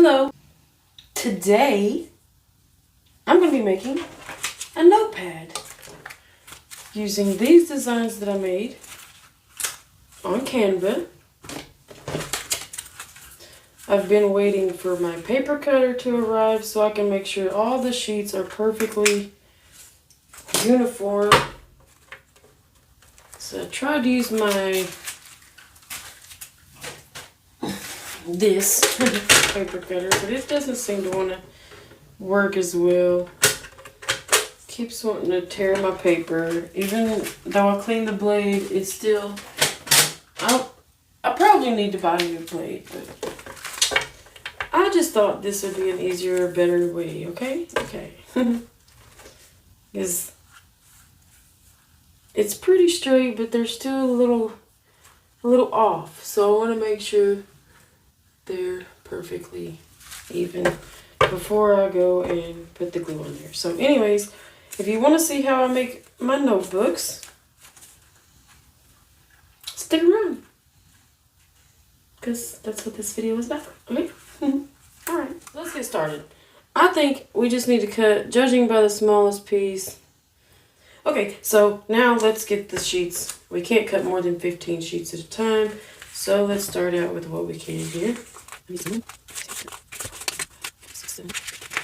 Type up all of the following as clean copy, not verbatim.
Hello. Today, I'm going to be making a notepad using these designs that I made on Canva. I've been waiting for my paper cutter to arrive so I can make sure all the sheets are perfectly uniform. So I tried to use this paper cutter, but it doesn't seem to want to work as well. Keeps wanting to tear my paper. Even though I cleaned the blade, it's still... I probably need to buy a new blade, but I just thought this would be an easier, better way, okay? Okay. Because it's pretty straight, but they're still a little off. So I want to make sure they're perfectly even before I go and put the glue on there. So anyways, if you want to see how I make my notebooks, stick around, because that's what this video is about, okay? Alright, let's get started. I think we just need to cut, judging by the smallest piece. Okay, so now let's get the sheets. We can't cut more than 15 sheets at a time, so let's start out with what we can here. 7, 6, 7,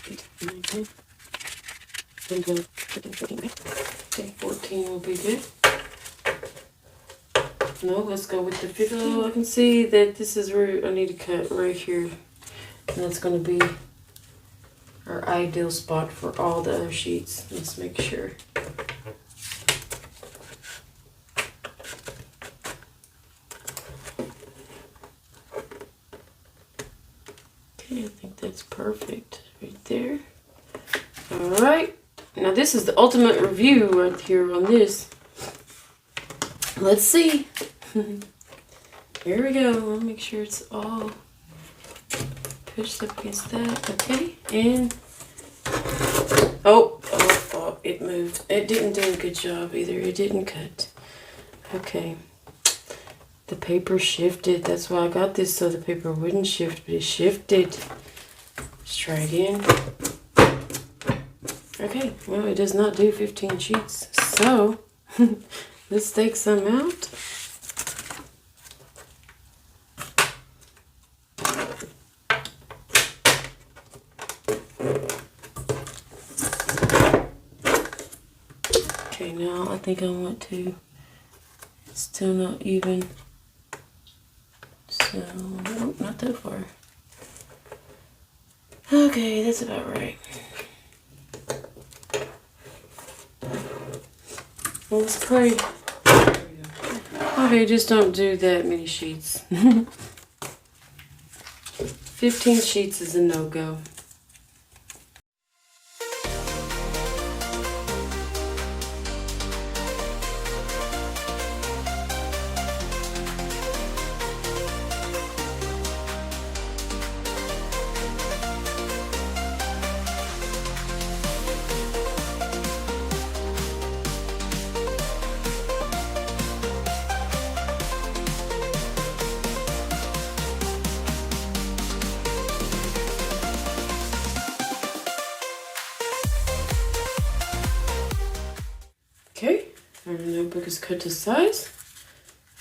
8, 9, 10, 11, 12, 13, 14, right? Okay, 14 will be good. No, let's go with the 15. So I can see that this is where I need to cut right here. And that's going to be our ideal spot for all the other sheets. Let's make sure. Okay, I think that's perfect right there. Alright, now this is the ultimate review right here on this. Let's see. Here we go. I'll make sure it's all pushed up against that. Okay, and oh, it moved. It didn't do a good job either. It didn't cut. Okay. The paper shifted. That's why I got this, so the paper wouldn't shift, but it shifted. Let's try again. Okay, well, it does not do 15 sheets, so let's take some out. Okay, now I think I want to, it's still not even. So, nope, not that far. Okay, that's about right. Well, let's pray. Okay, just don't do that many sheets. 15 sheets is a no-go. Okay, our notebook is cut to size.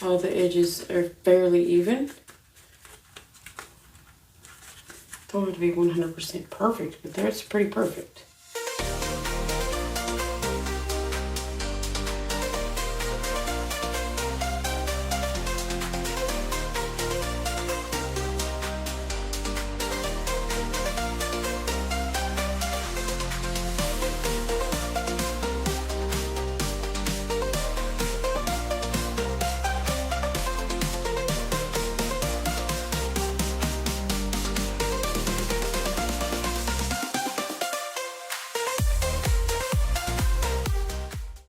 All the edges are fairly even. Don't have to be 100% perfect, but that's pretty perfect.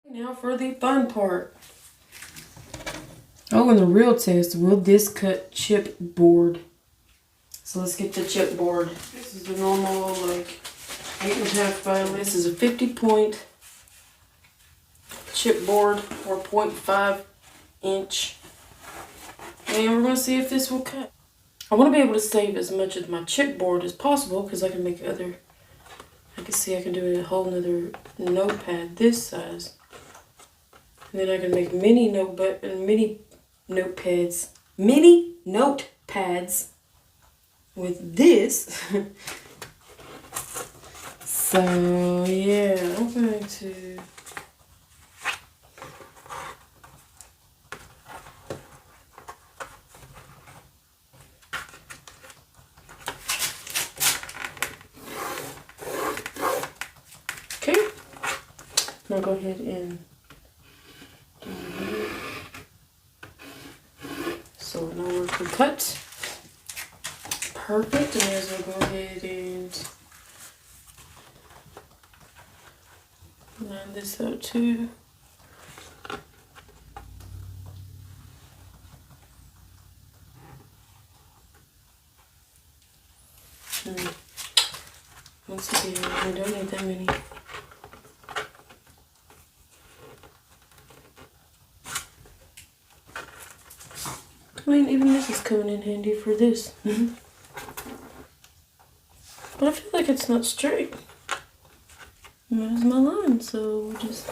Now for the fun part. Oh, and the real test, will this cut chipboard? So let's get the chipboard. This is the normal, like, 8.5 by, this is a 50-point chipboard or 0.5 inch. And we're going to see if this will cut. I want to be able to save as much of my chipboard as possible because I can make other. I can see I can do a whole nother notepad this size, and then I can make mini notepads with this. So yeah, I'm going to. Okay, now go ahead and do it. So now we're cut. Perfect, and as we'll go ahead and line this out too. Once again, we don't need that many. I mean, even this is coming in handy for this. But I feel like it's not straight. There's my line, so we'll just...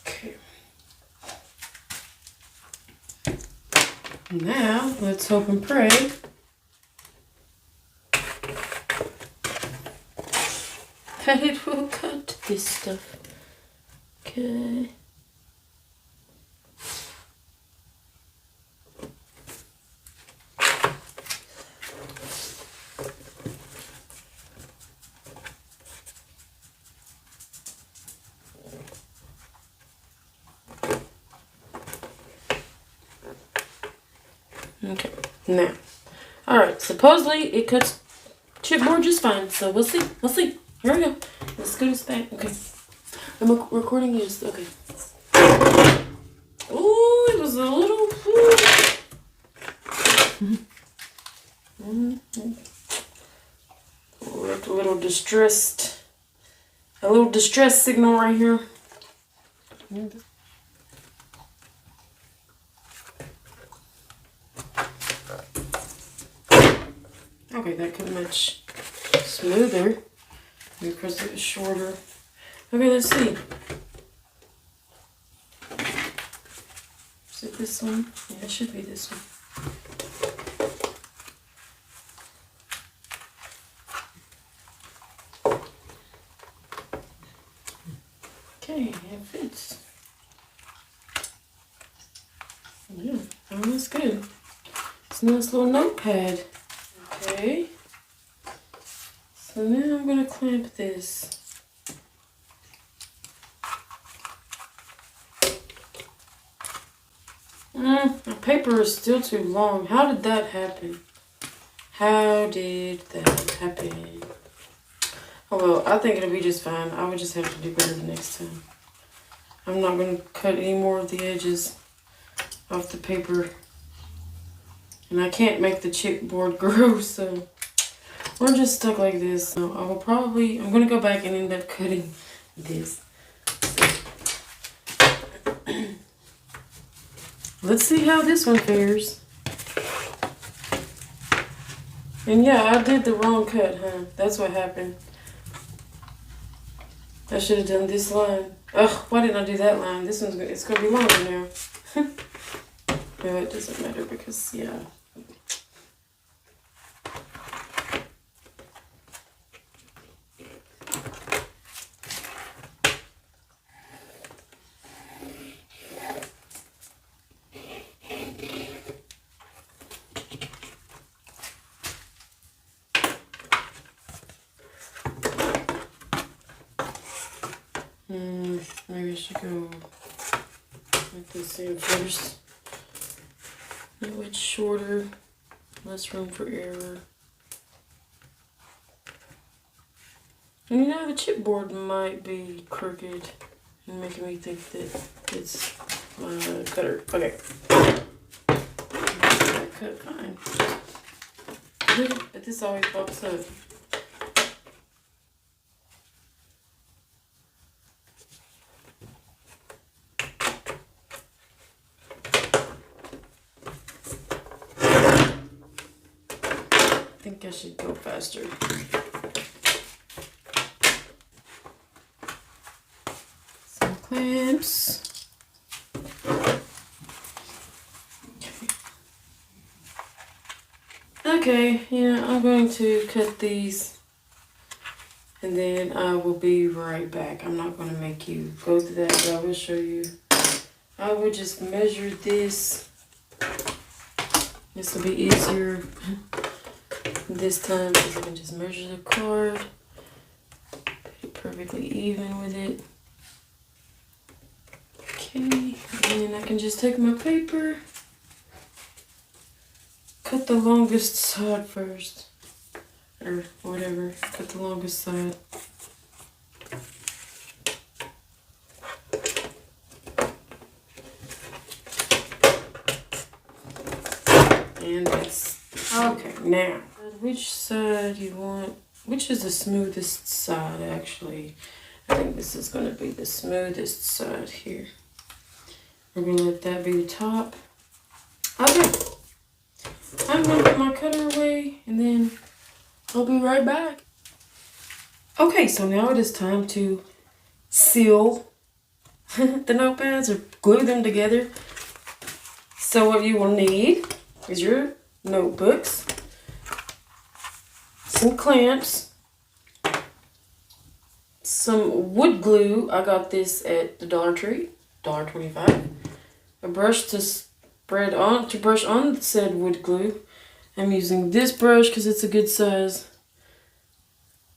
Okay. Now, let's hope and pray that it will cut this stuff. Okay. Okay, now, all right, supposedly it cuts chipboard just fine, so we'll see, here we go, let's go this back, okay, I'm recording this, okay. Oh, it was a little, a little distress signal right here. Okay, that could much smoother because it was shorter. Okay, let's see. Is it this one? Yeah, it should be this one. Okay, it fits. Yeah, that looks good. It's a nice little notepad. Okay, so now I'm going to clamp this. The paper is still too long. How did that happen? How did that happen? Oh well, I think it'll be just fine. I would just have to do better the next time. I'm not going to cut any more of the edges off the paper. And I can't make the chipboard grow, so we're just stuck like this. So I'm going to go back and end up cutting this. Let's see how this one fares. And yeah, I did the wrong cut, huh? That's what happened. I should have done this line. Ugh, why didn't I do that line? This one's it's going to be longer now. No, it doesn't matter because, yeah. Maybe I should go like this in first. That way it's shorter, less room for error. And you know, the chipboard might be crooked and making me think that it's my cutter. Okay. Cut fine. But this always pops up. think I should go faster. Some clamps. Okay, yeah, I'm going to cut these and then I will be right back. I'm not going to make you go through that, but I will show you. I will just measure this. This will be easier this time because I can just measure the card. Put it perfectly even with it. Okay, and then I can just take my paper. Cut the longest side first, or whatever, cut the longest side. And that's, okay, now, which side you want, which is the smoothest side actually? I think this is gonna be the smoothest side here. We're gonna let that be the top. Okay. I'm going to put my cutter away and then I'll be right back. Okay, so now it is time to seal the notepads or glue them together. So what you will need is your notebooks, some clamps, some wood glue. I got this at the Dollar Tree, $1.25. A brush to brush on said wood glue. I'm using this brush because it's a good size.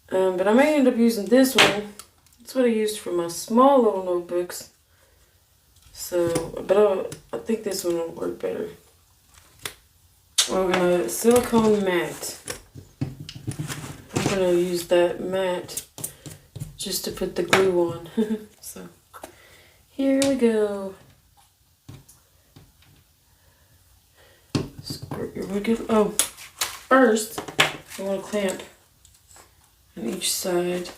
But I may end up using this one. That's what I used for my small little notebooks. So, but I think this one will work better. We're gonna silicone mat. I'm gonna use that mat just to put the glue on. So, here we go. Oh, first I want to clamp on each side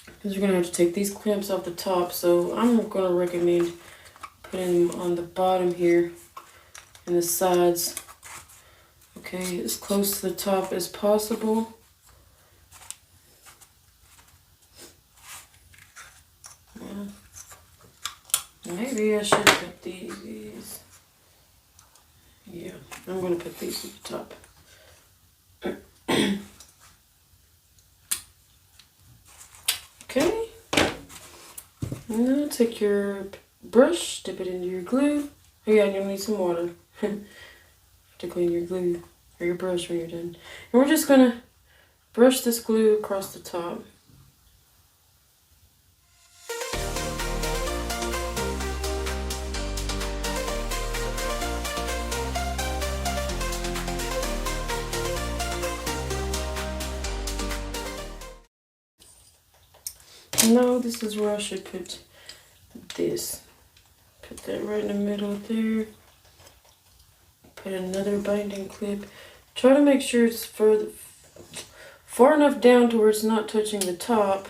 because you're gonna have to take these clamps off the top. So I'm gonna recommend putting them on the bottom here and the sides. Okay, as close to the top as possible. Yeah. Maybe I should put these. Yeah, I'm going to put these at the top. Okay. Now take your brush, dip it into your glue. Oh yeah, you'll need some water to clean your glue or your brush when you're done. And we're just going to brush this glue across the top. No, this is where I should put this. Put that right in the middle there. Put another binding clip. Try to make sure it's far enough down to where it's not touching the top,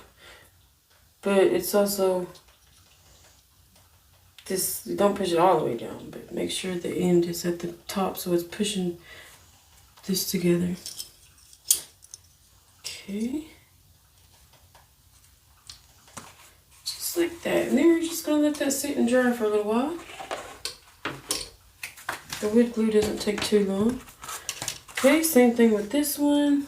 but it's also this. Don't push it all the way down, but make sure the end is at the top so it's pushing this together. Okay. Like that, and then we're just gonna let that sit and dry for a little while. The wood glue doesn't take too long. Okay, same thing with this one.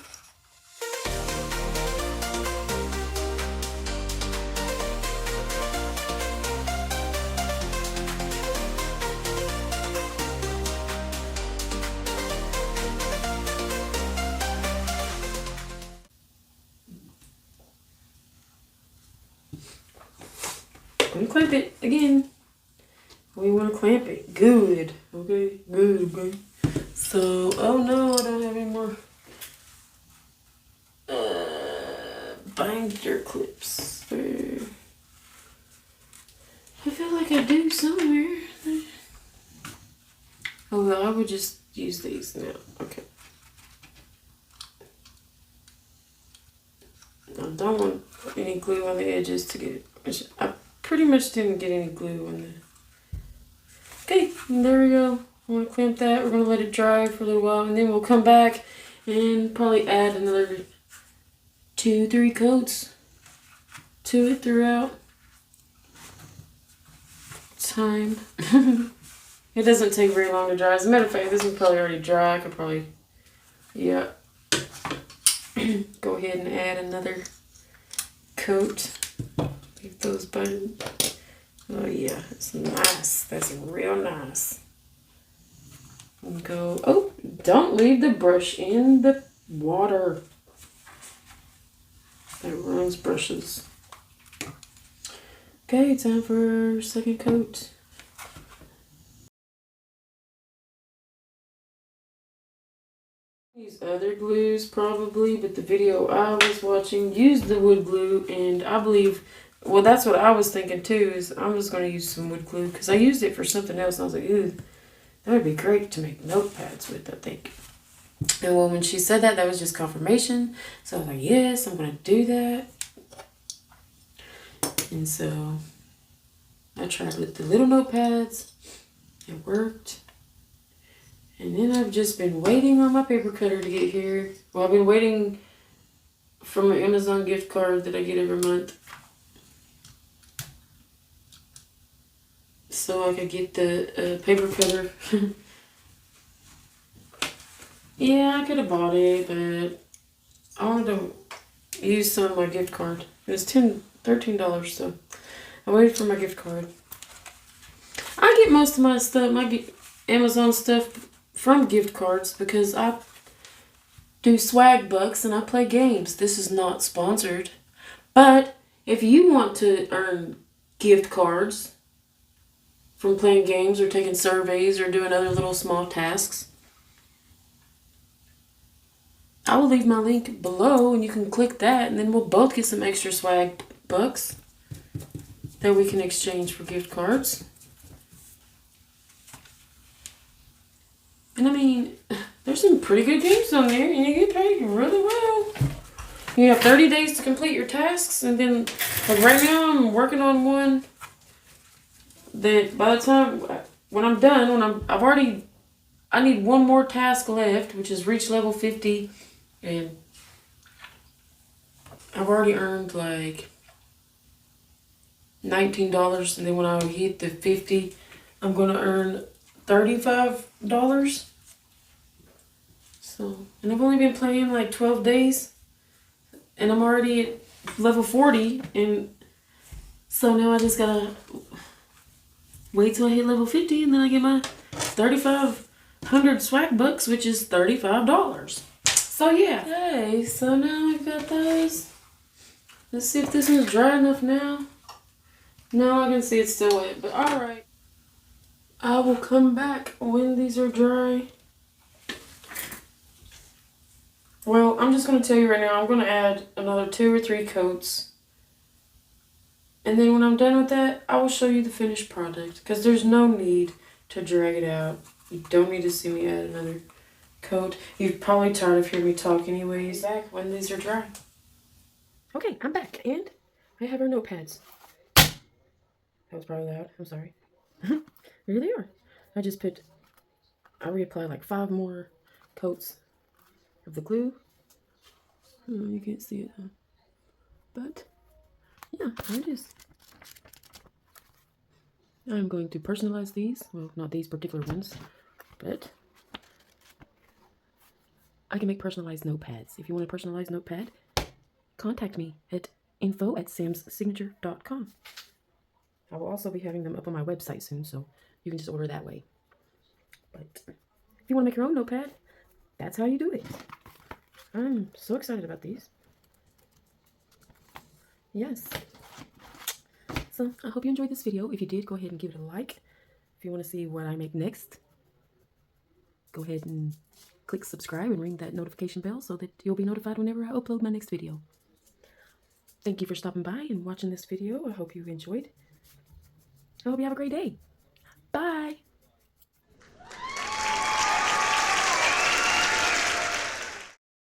And clamp it again. We want to clamp it good. Okay, good, okay. So, oh no, I don't have any more binder clips. I feel like I do somewhere. Oh well, I would just use these now. Okay. I don't want any glue on the edges to get it. I pretty much didn't get any glue on there. Okay, there we go. I'm going to clamp that. We're going to let it dry for a little while, and then we'll come back and probably add another 2-3 coats to it throughout time. It doesn't take very long to dry. As a matter of fact, this one's probably already dry. I could probably, yeah, go ahead and add another coat. Leave those buttons. Oh yeah, it's nice. That's real nice. And go, oh, don't leave the brush in the water. That ruins brushes. Okay, time for second coat. Use other glues probably, but the video I was watching used the wood glue, and I believe, well, that's what I was thinking too, is I'm just going to use some wood glue because I used it for something else and I was like, ooh, that would be great to make notepads with, I think. And well, when she said that, that was just confirmation. So I was like, yes, I'm going to do that. And so I tried with the little notepads. It worked. And then I've just been waiting on my paper cutter to get here. Well, I've been waiting for my Amazon gift card that I get every month, so I could get the paper cutter. Yeah, I could have bought it, but I wanted to use some of my gift card. It was $13, so I waited for my gift card. I get most of my stuff, my Amazon stuff, from gift cards because I do swag bucks and I play games. This is not sponsored. But if you want to earn gift cards from playing games or taking surveys or doing other little small tasks, I will leave my link below and you can click that, and then we'll both get some extra swag bucks that we can exchange for gift cards. And I mean, there's some pretty good games on there, and you get paid really well. You have 30 days to complete your tasks, and then, like right now, I'm working on one that by the time, when I'm done, I need one more task left, which is reach level 50, and I've already earned like $19, and then when I hit the 50, I'm going to earn $35. So, and I've only been playing like 12 days, and I'm already at level 40, and so now I just gotta wait till I hit level 50, and then I get my 3,500 swag bucks, which is $35. So yeah. Okay, so now I've got those. Let's see if this one's dry enough now. No, I can see it's still wet, but alright. I will come back when these are dry. Well, I'm just going to tell you right now, I'm going to add another 2 or 3 coats. And then when I'm done with that, I will show you the finished product. Because there's no need to drag it out. You don't need to see me add another coat. You're probably tired of hearing me talk anyways. Back when these are dry. Okay, I'm back. And I have our notepads. That was probably loud. I'm sorry. Here they are. I reapplied like 5 more coats of the glue. You can't see it, huh? But yeah, there it is. I'm going to personalize these. Well, not these particular ones, but I can make personalized notepads. If you want a personalized notepad, contact me at info@samssignature.com. I will also be having them up on my website soon, so you can just order that way. But if you want to make your own notepad, that's how you do it. I'm so excited about these. Yes. So I hope you enjoyed this video. If you did, go ahead and give it a like. If you want to see what I make next, go ahead and click subscribe and ring that notification bell so that you'll be notified whenever I upload my next video. Thank you for stopping by and watching this video. I hope you enjoyed. I hope you have a great day. Bye.